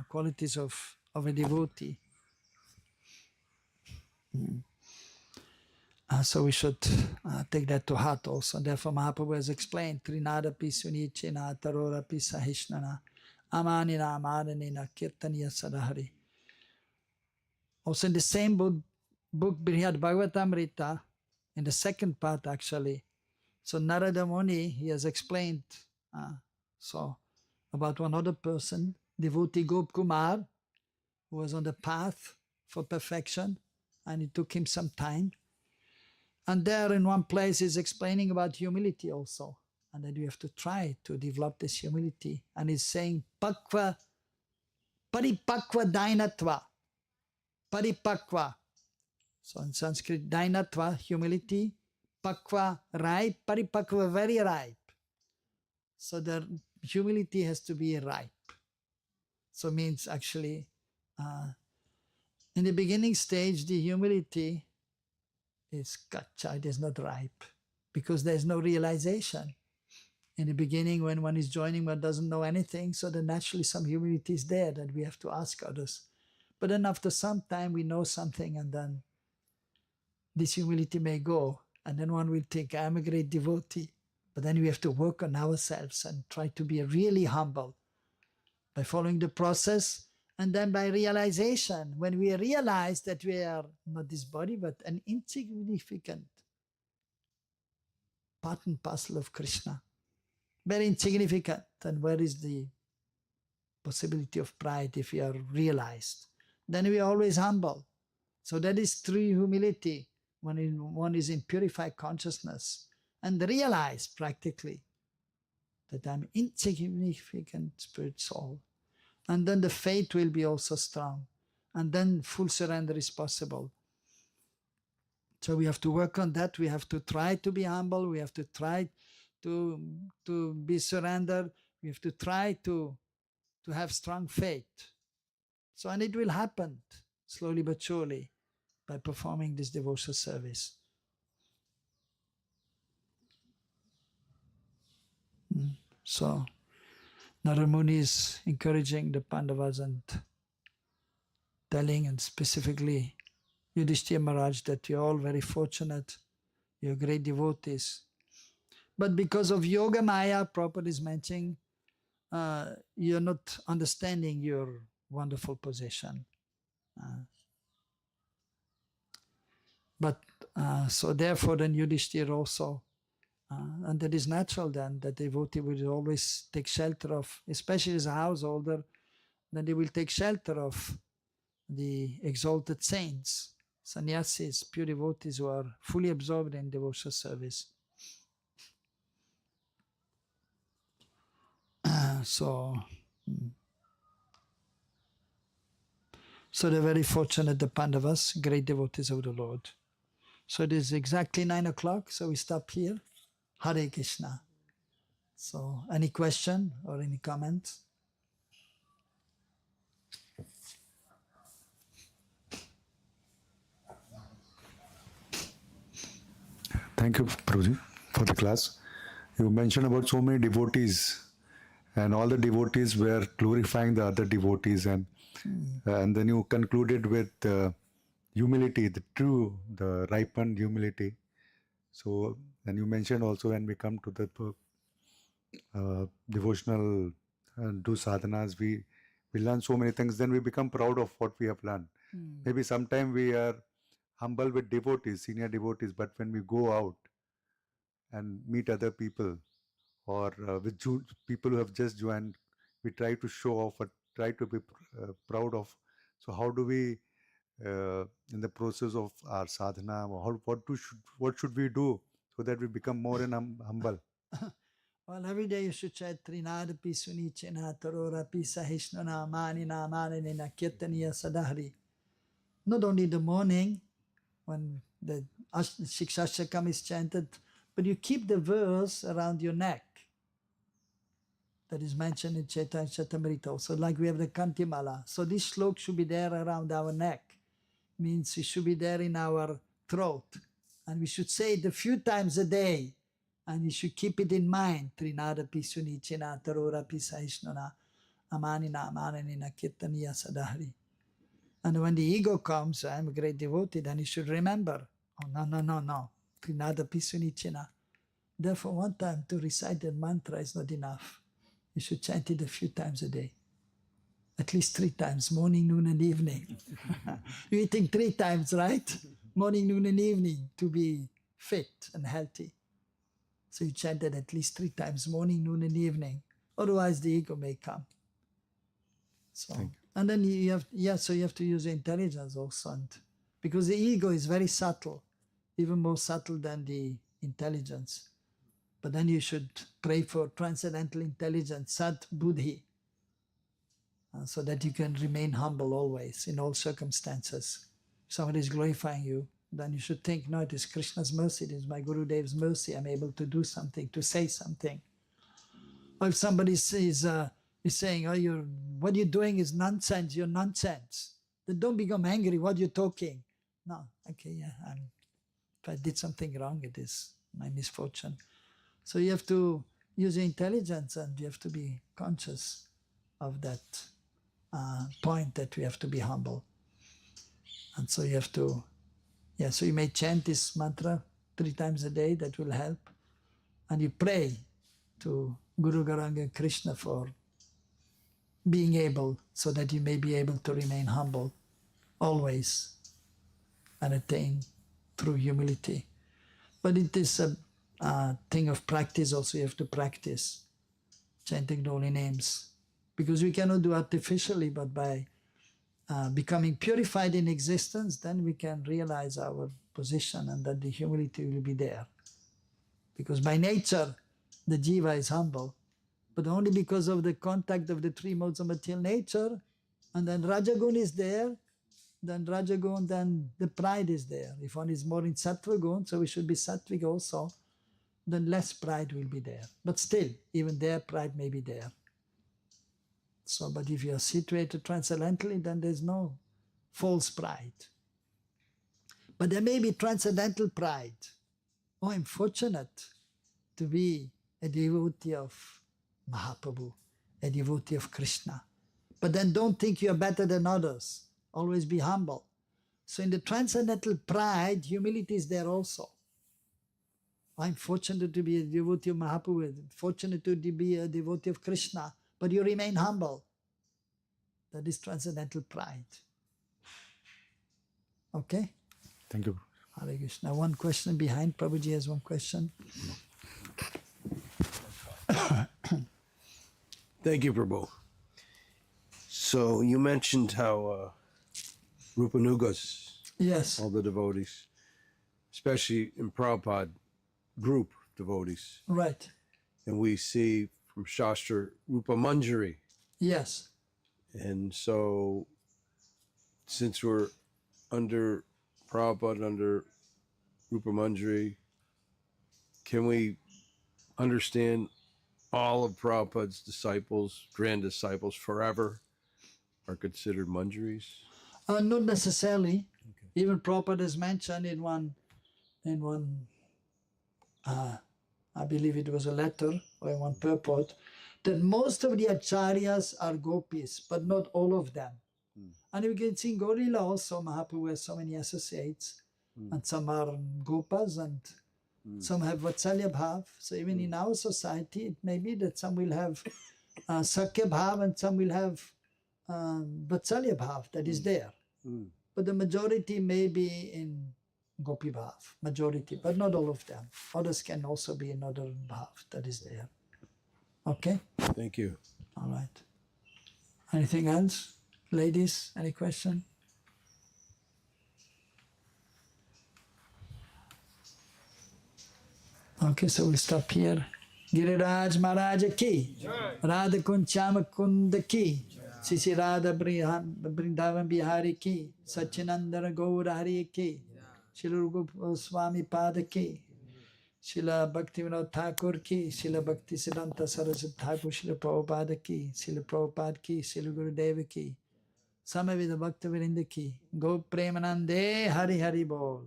A: qualities of a devotee. So we should take that to heart also. Therefore Mahaprabhu has explained, Trinada pi sunichena tarora pi sahishnana amanina amanina kirtaniya sadahari. Also in the same book Brihad Bhagavatamrita, in the second part actually, so Narada Muni, he has explained so about one other person, devotee Gop Kumar, who was on the path for perfection, and it took him some time. And there in one place he's explaining about humility also, and that we have to try to develop this humility. And he's saying Pakva, Paripakva Dainatva, Paripakva. So in Sanskrit, Dainatva, humility, Pakva, ripe, Paripakva, very ripe. So the humility has to be ripe. So means actually, in the beginning stage, the humility is kacha, it is not ripe, because there is no realization. In the beginning, when one is joining, one doesn't know anything, so then naturally some humility is there that we have to ask others. But then after some time, we know something, and then this humility may go, and then one will think, I am a great devotee. But then we have to work on ourselves and try to be really humble by following the process, and then by realization, when we realize that we are not this body, but an insignificant part and parcel of Krishna. Very insignificant. And where is the possibility of pride if we are realized? Then we are always humble. So that is true humility when one is in purified consciousness and realize practically that I'm insignificant spirit soul. And then the faith will be also strong. And then full surrender is possible. So we have to work on that. We have to try to be humble. We have to try to be surrendered. We have to try to have strong faith. So, and it will happen slowly but surely by performing this devotional service. So, Narada Muni is encouraging the Pandavas and telling, and specifically Yudhishthira Maharaj, that you're all very fortunate, you're great devotees. But because of Yoga Maya, Prabhupada is mentioning, you're not understanding your wonderful position. So therefore then Yudhishthira also, and that is natural then, that devotee will always take shelter of, especially as a householder, then they will take shelter of the exalted saints, sannyasis, pure devotees who are fully absorbed in devotional service. So they're very fortunate, the Pandavas, great devotees of the Lord. So it is exactly 9 o'clock, so we stop here. Hare Krishna. So any question or any comment?
F: Thank you, Prabhuji, for the class. You mentioned about so many devotees, and all the devotees were glorifying the other devotees, and then you concluded with humility, the ripened humility. So, and you mentioned also when we come to the devotional do sadhanas, we learn so many things, then we become proud of what we have learned. Maybe sometime we are humble with devotees, senior devotees, but when we go out and meet other people, or with people who have just joined, we try to show off or try to be proud of. So how do we, in the process of our sadhana, what should we do so that we become more and humble?
A: Well, every day you should chant Trinadapi Sunichena Tarorapi Sahishnana Manina Manina Kirtaniya Sadahri. Not only in the morning when the Shikshashtakam is chanted, but you keep the verse around your neck. That is mentioned in Chaitanya Charitamrita. So like we have the Kantimala. So this slok should be there around our neck. Means it should be there in our throat. And we should say it a few times a day. And you should keep it in mind. Trinada Pisuni Chena Tarora Pisaishnana Amanina Amanina Kirtaniya Sadahri. And when the ego comes, I'm a great devotee, then you should remember. Oh, no. Trinada Pisuni Chena. Therefore, one time to recite the mantra is not enough. You should chant it a few times a day. At least 3 times, morning, noon, and evening. You're eating 3 times, right? Morning, noon, and evening to be fit and healthy. So you chant it at least 3 times, morning, noon, and evening. Otherwise, the ego may come. So, and then you have, so you have to use intelligence also, because the ego is very subtle, even more subtle than the intelligence. But then you should pray for transcendental intelligence, Sat Buddhi, so that you can remain humble always, in all circumstances. If somebody is glorifying you, then you should think, no, it is Krishna's mercy, it is my Guru Dev's mercy, I'm able to do something, to say something. Or if somebody is saying, oh, what you're doing is nonsense, you're nonsense, then don't become angry, what you're talking. No, okay, if I did something wrong, it is my misfortune. So you have to use your intelligence, and you have to be conscious of that point that we have to be humble. And so you have to Yeah, so you may chant this mantra 3 times a day, that will help. And you pray to Guru Gauranga Krishna for being able, so that you may be able to remain humble always and attain through humility. But it is a thing of practice also. You have to practice chanting the holy names, because we cannot do artificially, but by becoming purified in existence, then we can realize our position and that the humility will be there. Because by nature, the jiva is humble, but only because of the contact of the 3 modes of material nature, and then Rajagun is there, then the pride is there. If one is more in Sattva Gun, so we should be Sattvic also, then less pride will be there. But still, even there, pride may be there. So, but if you are situated transcendentally, then there's no false pride. But there may be transcendental pride. Oh, I'm fortunate to be a devotee of Mahaprabhu, a devotee of Krishna. But then don't think you're better than others. Always be humble. So in the transcendental pride, humility is there also. I'm fortunate to be a devotee of Mahaprabhu, fortunate to be a devotee of Krishna, but you remain humble. That is transcendental pride. Okay?
F: Thank you.
A: Hare Krishna. One question behind. Prabhuji has one question.
G: Thank you, Prabhu. So you mentioned how Rupanugas,
A: Yes.
G: all the devotees, especially in Prabhupada group devotees,
A: Right.
G: and we see from Shastra Rupa Manjari.
A: Yes.
G: And so since we're under Prabhupada, under Rupa Manjari, can we understand all of Prabhupada's disciples, grand disciples forever, are considered Manjaris?
A: Not necessarily. Okay. Even Prabhupada is mentioned in one, I believe it was a letter or one purport, that most of the acharyas are gopis, but not all of them. And we can see in Gorilla also, Mahaprabhu has so many associates, and some are gopas and some have Vatsalya Bhav. So even in our society, it may be that some will have Sakya Bhav and some will have Vatsalya Bhav, that is there. But the majority may be in Gopi Bhav, majority, but not all of them. Others can also be in other Bhav, that is there. Okay?
G: Thank you.
A: All right. Anything else? Ladies, any question? Okay, so we'll stop here. Giriraj Maharaj ki, Radha Kunchama Kunda ki, Sisi Radha Brindavan Bihari ki, Sachinandana Gaura Hari ki, Srila Rupa Goswami Pada ki, Srila Bhaktivinoda Thakur ki, Srila Bhakti Siddhanta Saraswati Thakur, Srila Prabhupada ki, Srila Prabhupada ki, Srila Gurudeva ki, Samavida Bhakta Virinda ki, Go Premanande Hari Hari Bol.